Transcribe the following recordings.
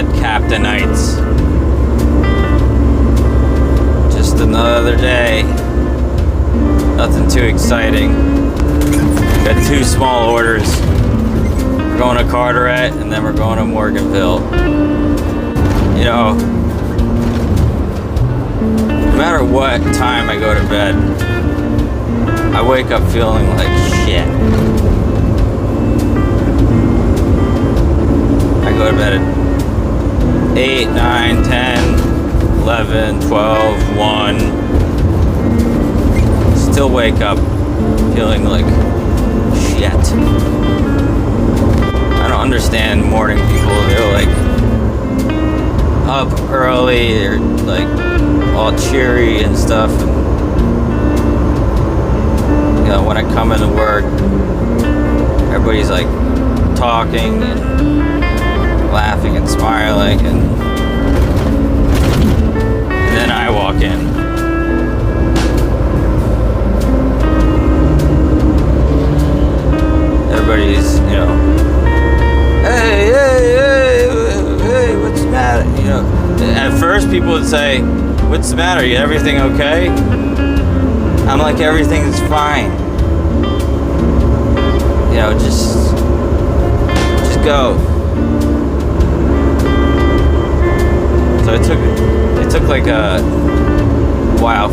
said Captainites. Just another day. Nothing too exciting. Got 2 small orders. We're going to Carteret and then we're going to Morganville. You know, no matter what time I go to bed, I wake up feeling like shit. I go to bed at 8, 9, 10, 11, 12, 1. Still wake up feeling like shit. I don't understand morning people. They're like up early, they're like all cheery and stuff. You know, when I come into work, everybody's like talking and laughing and smiling, and then I walk in. Everybody's, you know, hey, what's the matter? You know, at first people would say, what's the matter? Everything okay? I'm like, everything's fine. You know, just go. So it took like a while.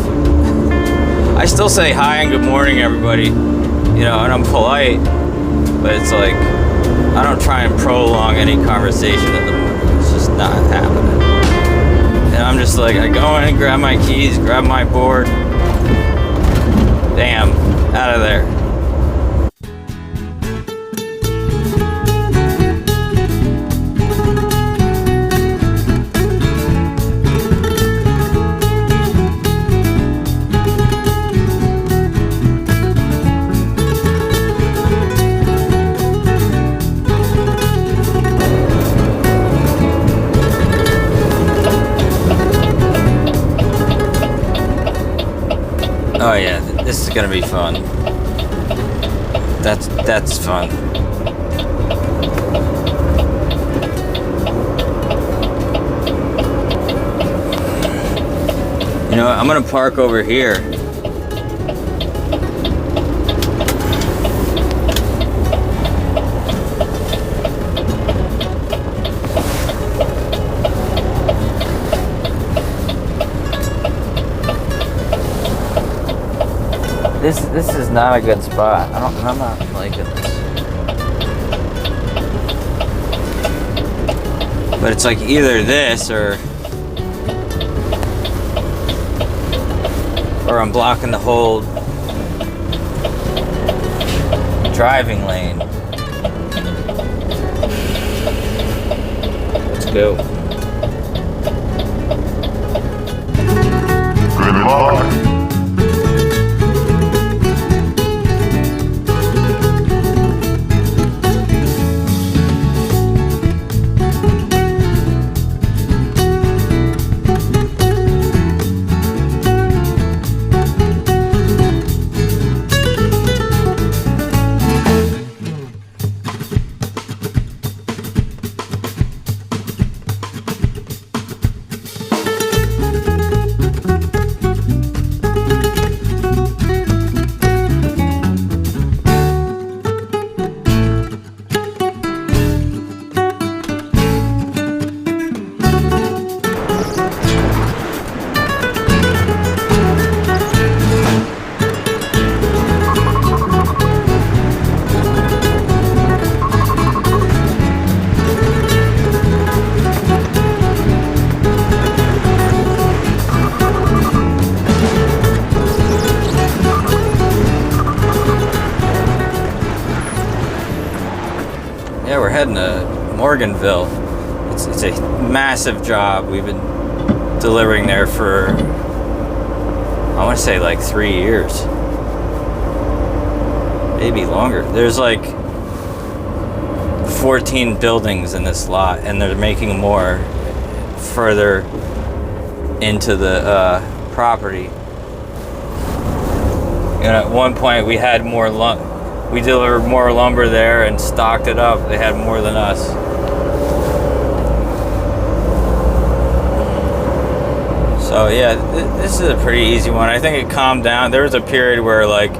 I still say hi and good morning, everybody. You know, and I'm polite, but it's like I don't try and prolong any conversation in the morning. It's just not happening. And I'm just like, I go in and grab my keys, grab my board. Damn, out of there. Oh yeah, this is gonna be fun. That's fun. You know what, I'm gonna park over here. This is not a good spot. I'm not liking this. But it's like either this or I'm blocking the whole driving lane. Let's go. Good luck. Yeah, we're heading to Morganville. It's a massive job. We've been delivering there for, I want to say like 3 years. Maybe longer. There's like 14 buildings in this lot, and they're making more further into the property. And at one point we had more we delivered more lumber there and stocked it up. They had more than us. So yeah, this is a pretty easy one. I think it calmed down. There was a period where like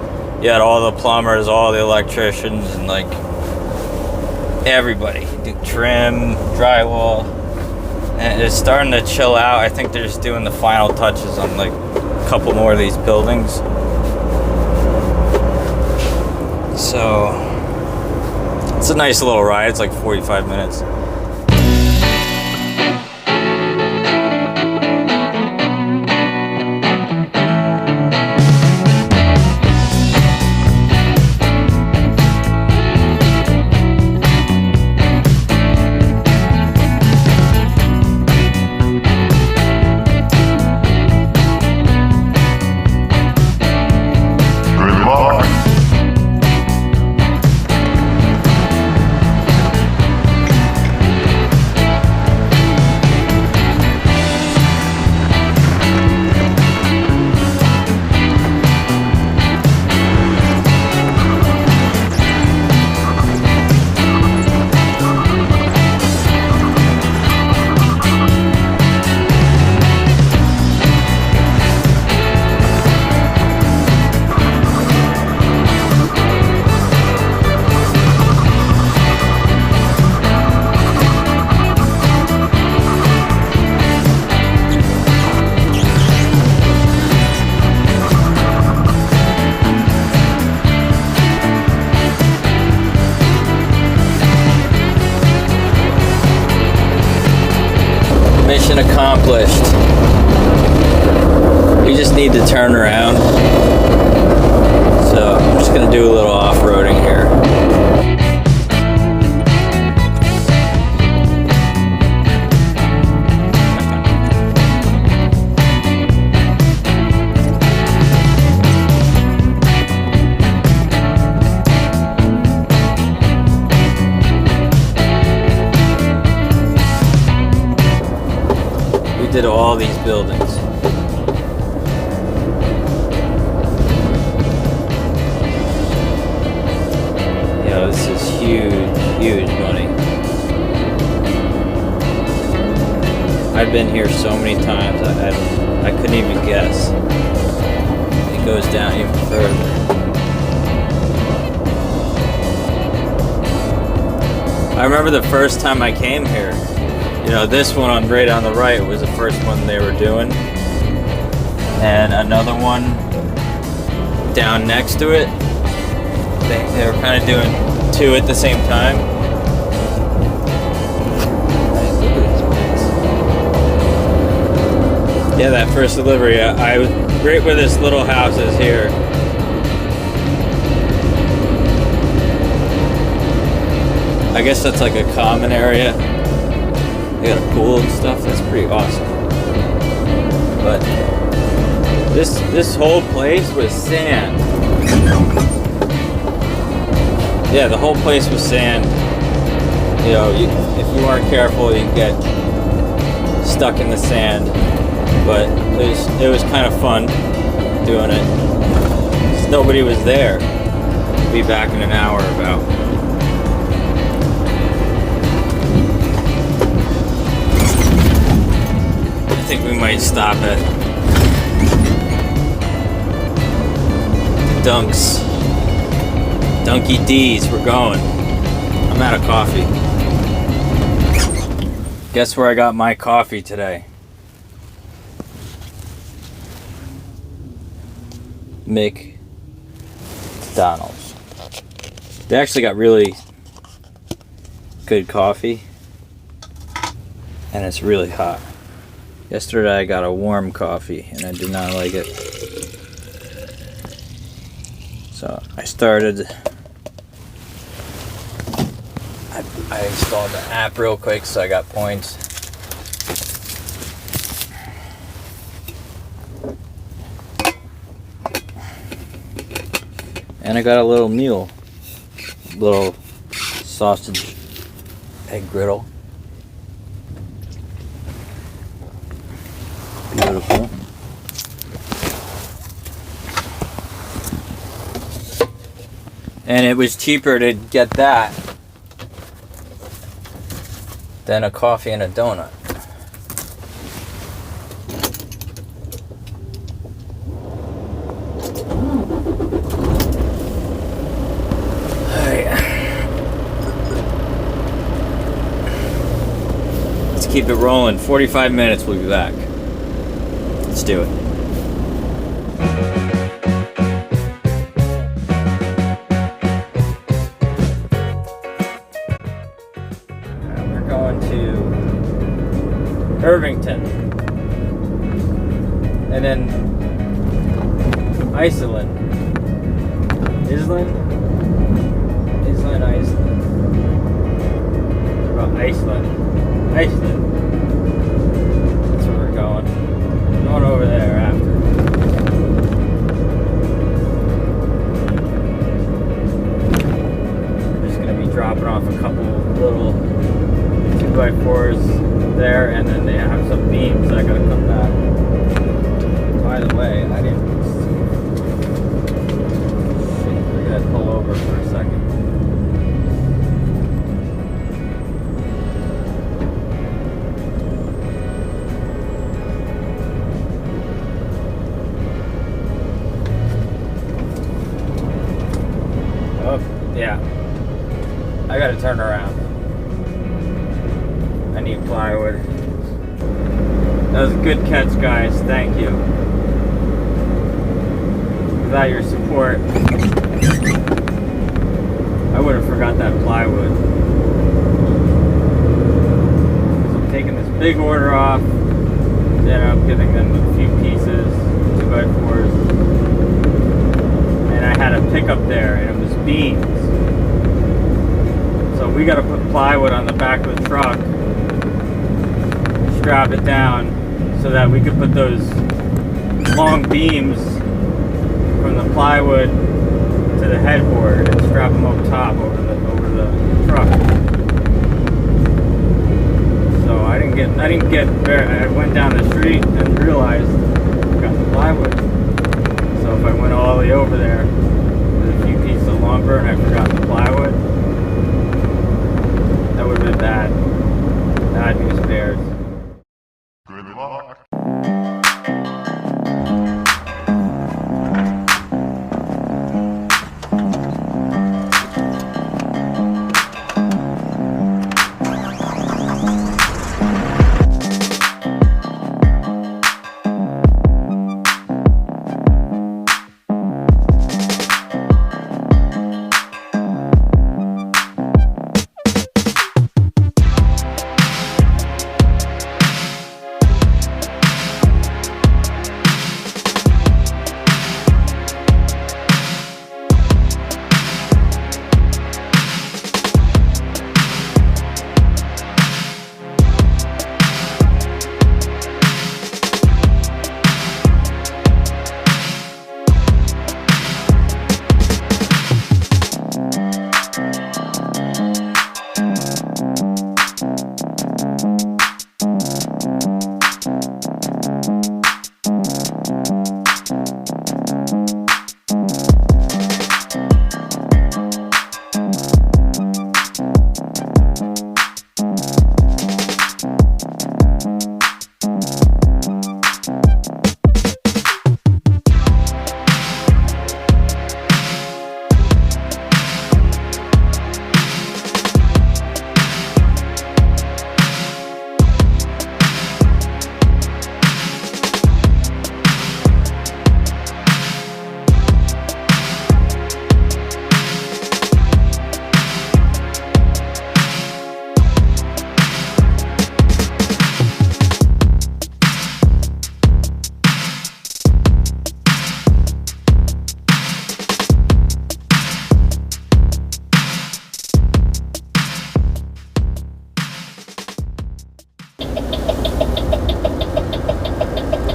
you had all the plumbers, all the electricians, and like everybody do trim, drywall, and it's starting to chill out. I think they're just doing the final touches on like a couple more of these buildings. So it's a nice little ride. It's like 45 minutes. Mission accomplished. We just need to turn around. So I'm just gonna do a little off-roading here. Did all these buildings. Yo, this is huge money. I've been here so many times, I couldn't even guess. It goes down even further. I remember the first time I came here. You know, this one on right on the right was the first one they were doing, and another one down next to it. They were kind of doing two at the same time. Yeah, that first delivery, I was right where this little house is here. I guess that's like a common area. They got a pool and stuff. That's pretty awesome. But this whole place was sand. Yeah, the whole place was sand. You know, if you weren't careful, you'd get stuck in the sand. But it was kind of fun doing it. 'Cause nobody was there. Be back in an hour about. I think we might stop at Dunks. Dunky D's, we're going. I'm out of coffee. Guess where I got my coffee today? McDonald's. They actually got really good coffee, and it's really hot. Yesterday I got a warm coffee and I did not like it. So I started, I installed the app real quick so I got points. And I got a little meal, little sausage egg griddle. Beautiful. And it was cheaper to get that than a coffee and a donut. keep it rolling. 45 minutes, we'll be back. Let's do it. We're going to Irvington. And then Iselin. Iselin? Iselin. That's where we're going. Going over there after. We're just going to be dropping off a couple little 2x4s there, and then they have some beams that I got to come back. By the way, I didn't see. We're going to pull over for a second. Yeah, I gotta turn around. I need plywood. That was a good catch, guys. Thank you. Without your support, I would have forgot that plywood. So I'm taking this big order off, then I'm giving them a few pieces, 2x4s, and I had a pickup there, and it was beams. So we got to put plywood on the back of the truck, strap it down so that we could put those long beams from the plywood to the headboard and strap them up top over the truck. So I went down the street and realized I got the plywood. So if I went all the way over there with a few pieces of lumber and I forgot the plywood, that would have been bad. Bad news bears. Good luck.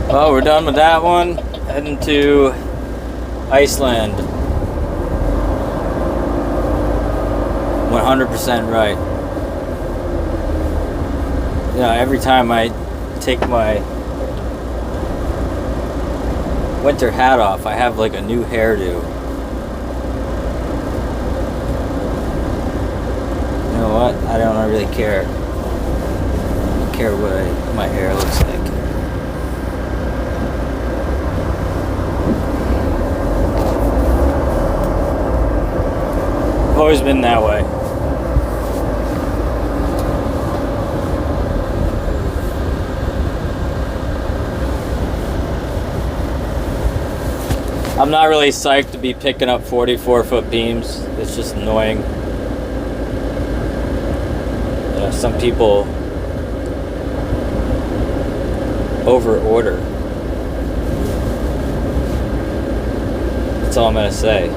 Well, we're done with that one. Heading to Iceland. 100% right. Yeah, every time I take my winter hat off, I have like a new hairdo. You know what? I don't really care. I don't care what my hair looks like. I've always been that way. I'm not really psyched to be picking up 44-foot beams. It's just annoying. You know, some people over order. That's all I'm gonna say.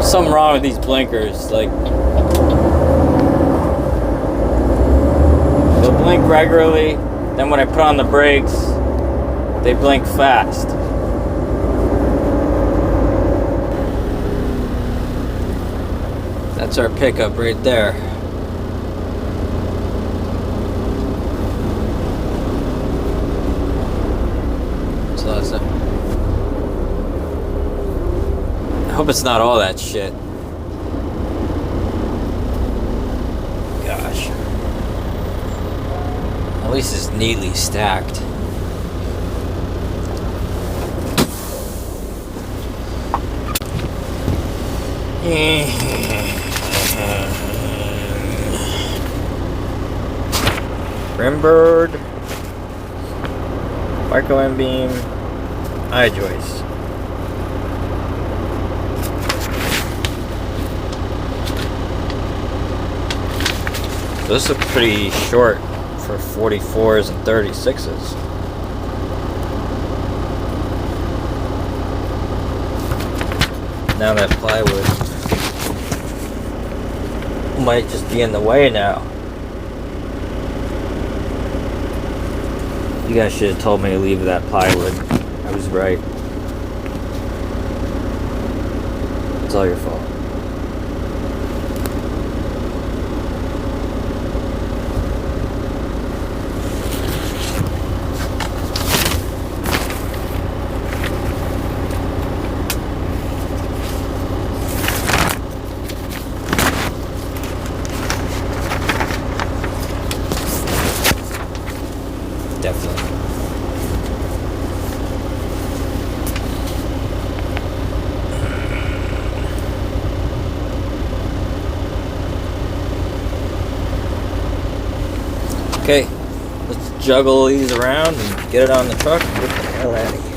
Something wrong with these blinkers. Like, they'll blink regularly, then when I put on the brakes, they blink fast. That's our pickup right there. So that's it. I hope it's not all that shit. Gosh. At least it's neatly stacked. Rimbird, Marco M beam, I-joist. Those look pretty short for 44s and 36s. Now that plywood might just be in the way now. You guys should have told me to leave that plywood. I was right. It's all your fault. Definitely. Okay, let's juggle these around and get it on the truck and get the hell out of here.